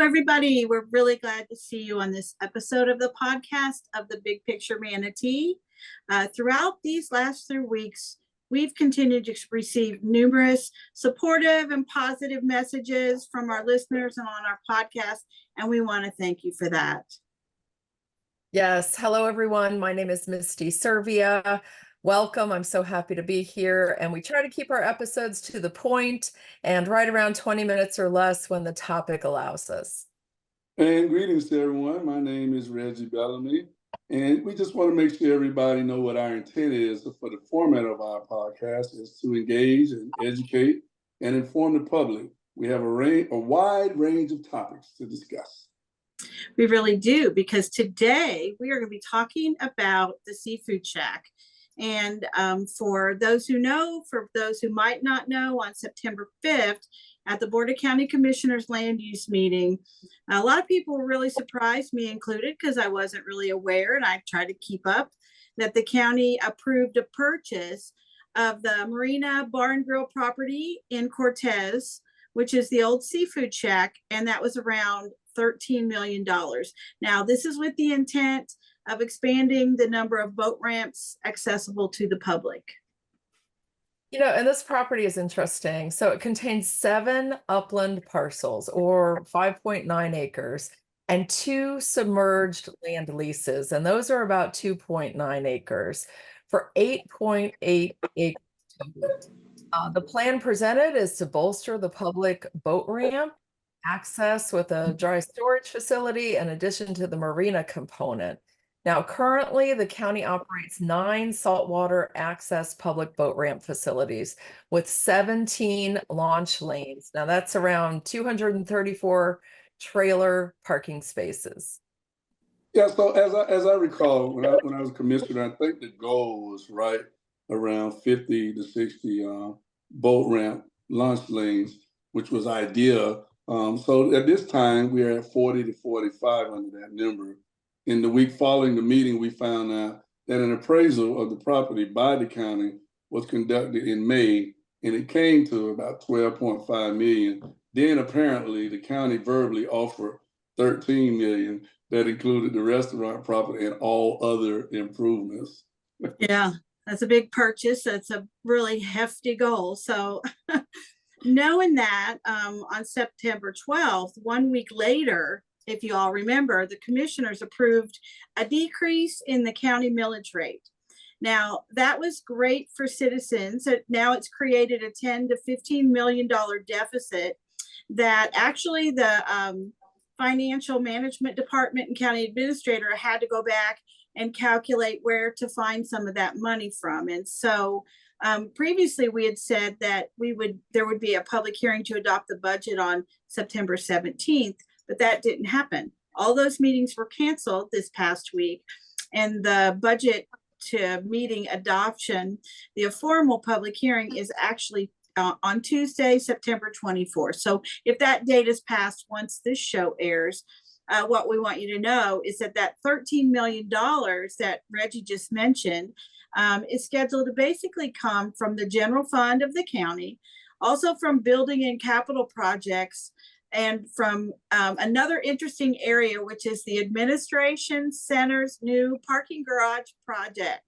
everybody. We're really glad to see you on this episode of the podcast of the Big Picture Manatee. Throughout these last 3 weeks, we've continued to receive numerous supportive and positive messages from our listeners and on our podcast, and we want to thank you for that. Yes. Hello, everyone. My name is Misty Servia. Welcome. I'm so happy to be here. And we try to keep our episodes to the point and right around 20 minutes or less when the topic allows us. And greetings to everyone. My name is Reggie Bellamy. And we just want to make sure everybody know what our intent is for the format of our podcast is to engage and educate and inform the public. We have a wide range of topics to discuss. We really do, because today we are going to be talking about the Seafood Shack. And for those who know, for those who might not know, on September 5th at the Board of County Commissioners Land Use Meeting, a lot of people were really surprised, me included, because I wasn't really aware, and I tried to keep up, that the county approved a purchase of the Marina Bar and Grill property in Cortez, which is the old Seafood Shack, and that was around $13 million. Now, this is with the intent of expanding the number of boat ramps accessible to the public. You know, and this property is interesting. So it contains 7 upland parcels or 5.9 acres and 2 submerged land leases. And those are about 2.9 acres for 8.8 acres. The plan presented is to bolster the public boat ramp access with a dry storage facility in addition to the marina component. Now, currently, the county operates 9 saltwater access public boat ramp facilities with 17 launch lanes. Now, that's around 234 trailer parking spaces. Yeah, so as I recall, when I was commissioner, I think the goal was right around 50 to 60 boat ramp launch lanes, which was ideal. So at this time, we are at 40 to 45 under that number. In the week following the meeting, we found out that an appraisal of the property by the county was conducted in May, and it came to about 12.5 million. Then apparently the county verbally offered 13 million that included the restaurant property and all other improvements. Yeah, that's a big purchase. That's a really hefty goal. So knowing that, on September 12th, 1 week later, if you all remember, the commissioners approved a decrease in the county millage rate. Now, that was great for citizens. So now it's created a $10 to $15 million deficit that actually the financial management department and county administrator had to go back and calculate where to find some of that money from. And so previously we had said that there would be a public hearing to adopt the budget on September 17th. But that didn't happen. All those meetings were canceled this past week, and the budget to meeting adoption, the formal public hearing is actually on Tuesday, September 24th. So if that date is passed once this show airs, what we want you to know is that $13 million that Reggie just mentioned is scheduled to basically come from the general fund of the county, also from building and capital projects, and from another interesting area, which is the administration center's new parking garage project.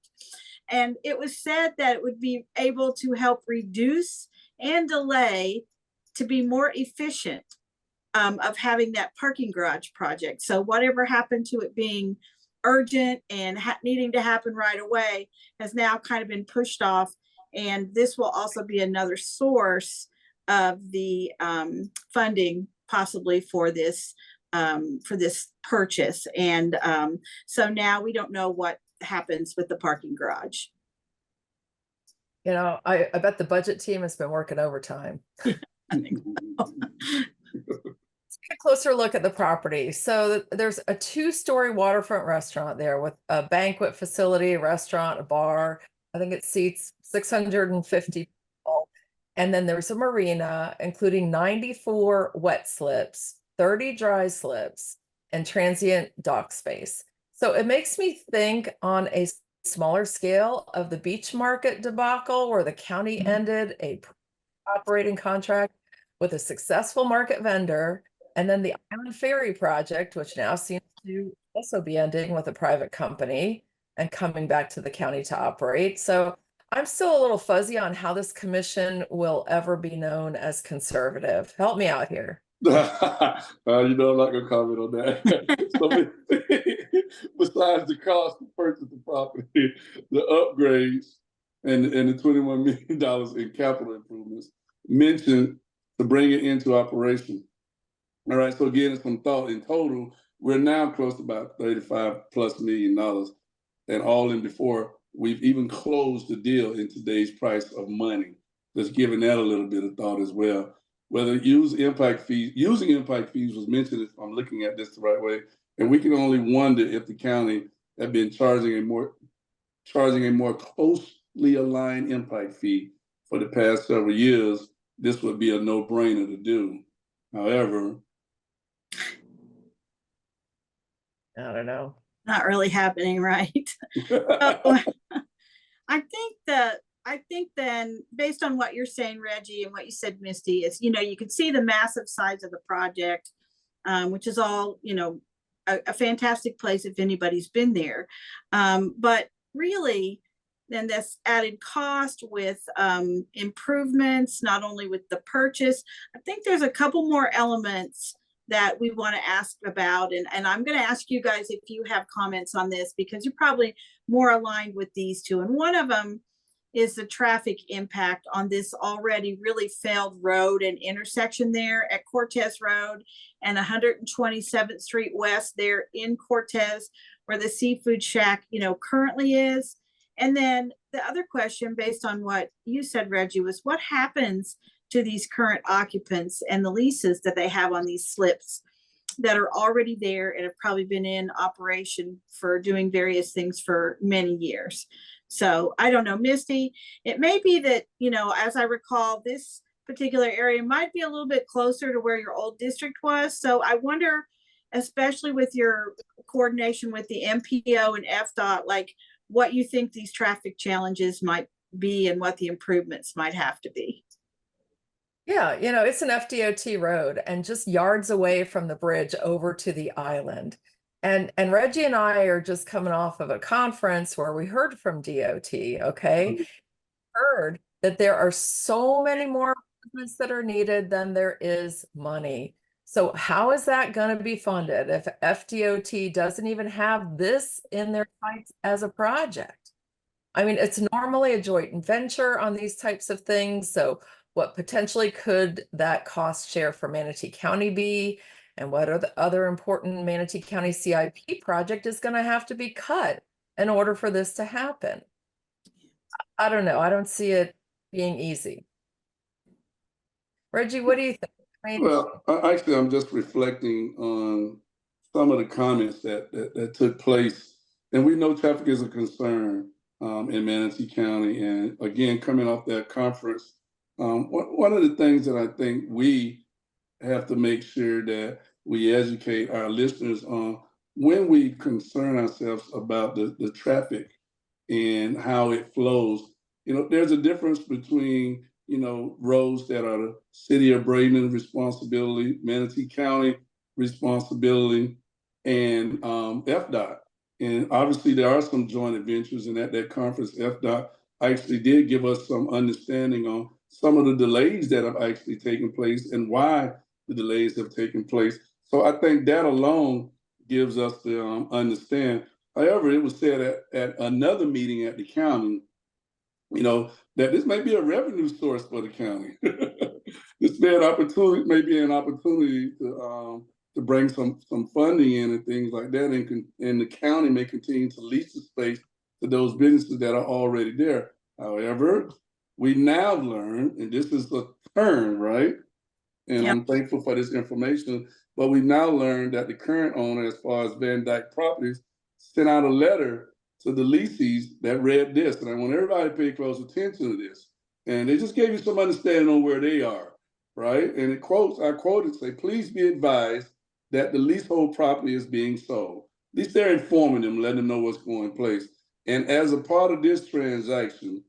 And it was said that it would be able to help reduce and delay to be more efficient of having that parking garage project. So whatever happened to it being urgent and needing to happen right away has now kind of been pushed off. And this will also be another source of the funding possibly for this purchase. And so now we don't know what happens with the parking garage. You know, I bet the budget team has been working overtime. I think so. Let's take a closer look at the property. So there's a 2-story waterfront restaurant there with a banquet facility, a restaurant, a bar. I think it seats 650 people. And then there's a marina, including 94 wet slips, 30 dry slips, and transient dock space. So it makes me think on a smaller scale of the beach market debacle, where the county ended a operating contract with a successful market vendor And then the Island Ferry project, which now seems to also be ending with a private company and coming back to the county to operate. So I'm still a little fuzzy on how this commission will ever be known as conservative. Help me out here. You know, I'm not gonna comment on that. So, besides the cost to purchase the property, the upgrades, and the $21 million in capital improvements mentioned to bring it into operation. All right, so again, some thought in total, we're now close to about $35+ million, and all in before we've even closed the deal in today's price of money. Just giving that a little bit of thought as well. Whether using impact fees was mentioned, if I'm looking at this the right way, and we can only wonder if the county had been charging a more closely aligned impact fee for the past several years. This would be a no-brainer to do. However, I don't know. Not really happening, right? So, I think then, based on what you're saying, Reggie, and what you said, Misty, is, you can see the massive size of the project, which is all, a fantastic place if anybody's been there. But really, then this added cost with improvements, not only with the purchase, I think there's a couple more elements that we want to ask about. And I'm going to ask you guys if you have comments on this, because you're probably more aligned with these two. And one of them is the traffic impact on this already really failed road and intersection there at Cortez Road and 127th Street West there in Cortez, where the Seafood Shack, currently is. And then the other question, based on what you said, Reggie, was what happens to these current occupants and the leases that they have on these slips that are already there and have probably been in operation for doing various things for many years. So I don't know, Misty, it may be that, as I recall, this particular area might be a little bit closer to where your old district was. So I wonder, especially with your coordination with the MPO and FDOT, like what you think these traffic challenges might be and what the improvements might have to be. Yeah, it's an FDOT road and just yards away from the bridge over to the island. And Reggie and I are just coming off of a conference where we heard from DOT, okay? Heard that there are so many more improvements that are needed than there is money. So how is that going to be funded if FDOT doesn't even have this in their sights as a project? I mean, it's normally a joint venture on these types of things. So what potentially could that cost share for Manatee County be? And what are the other important Manatee County CIP project is going to have to be cut in order for this to happen? I don't know. I don't see it being easy. Reggie, what do you think? Well, actually, I'm just reflecting on some of the comments that took place. And we know traffic is a concern in Manatee County. And again, coming off that conference, one of the things that I think we have to make sure that we educate our listeners on when we concern ourselves about the traffic and how it flows. There's a difference between, roads that are the city of Bradenton responsibility, Manatee County responsibility, and FDOT. And obviously there are some joint adventures, and at that conference, FDOT actually did give us some understanding on some of the delays that have actually taken place and why the delays have taken place. So I think that alone gives us to understand. However, it was said at another meeting at the county, that this may be a revenue source for the county. This may be an opportunity to bring some funding in and things like that, and the county may continue to lease the space to those businesses that are already there. However, we now learn, and this is a turn, right? And I'm thankful for this information, but we now learned that the current owner, as far as Van Dyke Properties, sent out a letter to the leasees that read this, and I want everybody to pay close attention to this. And they just gave you some understanding on where they are, right? And I quoted, say, please be advised that the leasehold property is being sold. At least they're informing them, letting them know what's going in place. And as a part of this transaction,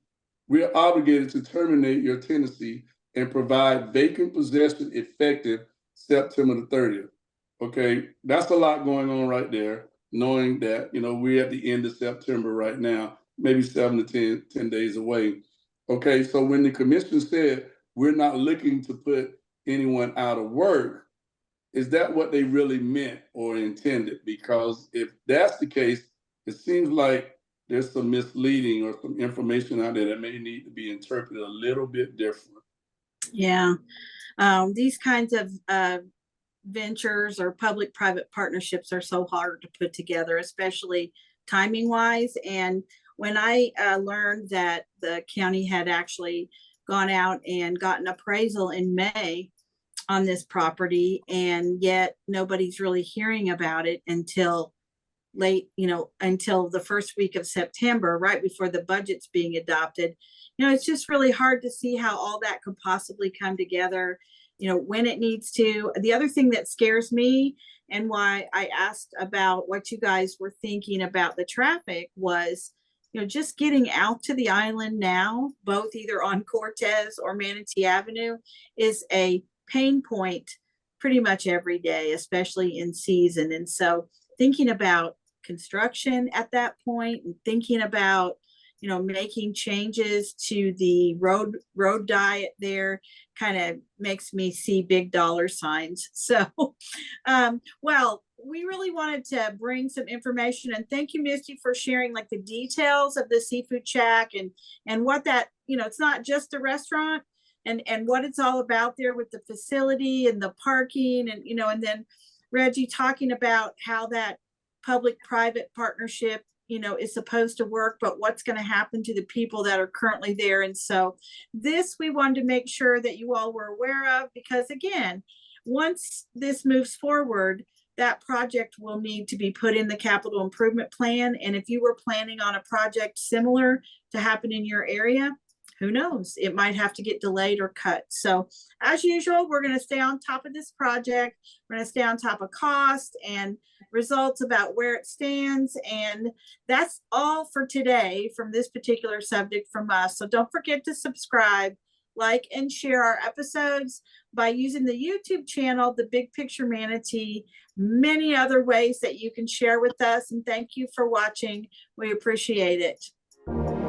we are obligated to terminate your tenancy and provide vacant possession effective September the 30th. Okay, that's a lot going on right there, knowing that, we're at the end of September right now, maybe 7 to 10 days away. Okay, so when the commission said we're not looking to put anyone out of work, is that what they really meant or intended? Because if that's the case, it seems like there's some misleading or some information out there that may need to be interpreted a little bit different. Yeah. These kinds of ventures or public-private partnerships are so hard to put together, especially timing wise. And when I learned that the county had actually gone out and gotten appraisal in May on this property, and yet nobody's really hearing about it until late, until the first week of September, right before the budget's being adopted. It's just really hard to see how all that could possibly come together, when it needs to. The other thing that scares me, and why I asked about what you guys were thinking about the traffic, was, just getting out to the island now, both either on Cortez or Manatee Avenue, is a pain point pretty much every day, especially in season. And so thinking about construction at that point, and thinking about, making changes to the road diet there, kind of makes me see big dollar signs. So, well, we really wanted to bring some information, and thank you, Misty, for sharing like the details of the seafood shack and what that, it's not just a restaurant, and what it's all about there with the facility and the parking, and and then Reggie talking about how that public-private partnership is supposed to work, but what's going to happen to the people that are currently there. And so this we wanted to make sure that you all were aware of, because again, once this moves forward, that project will need to be put in the capital improvement plan. And if you were planning on a project similar to happen in your area, who knows, it might have to get delayed or cut. So as usual, we're going to stay on top of this project. We're going to stay on top of cost and results about where it stands. And that's all for today from this particular subject from us. So don't forget to subscribe, like, and share our episodes by using the YouTube channel, The Big Picture Manatee, many other ways that you can share with us. And thank you for watching. We appreciate it.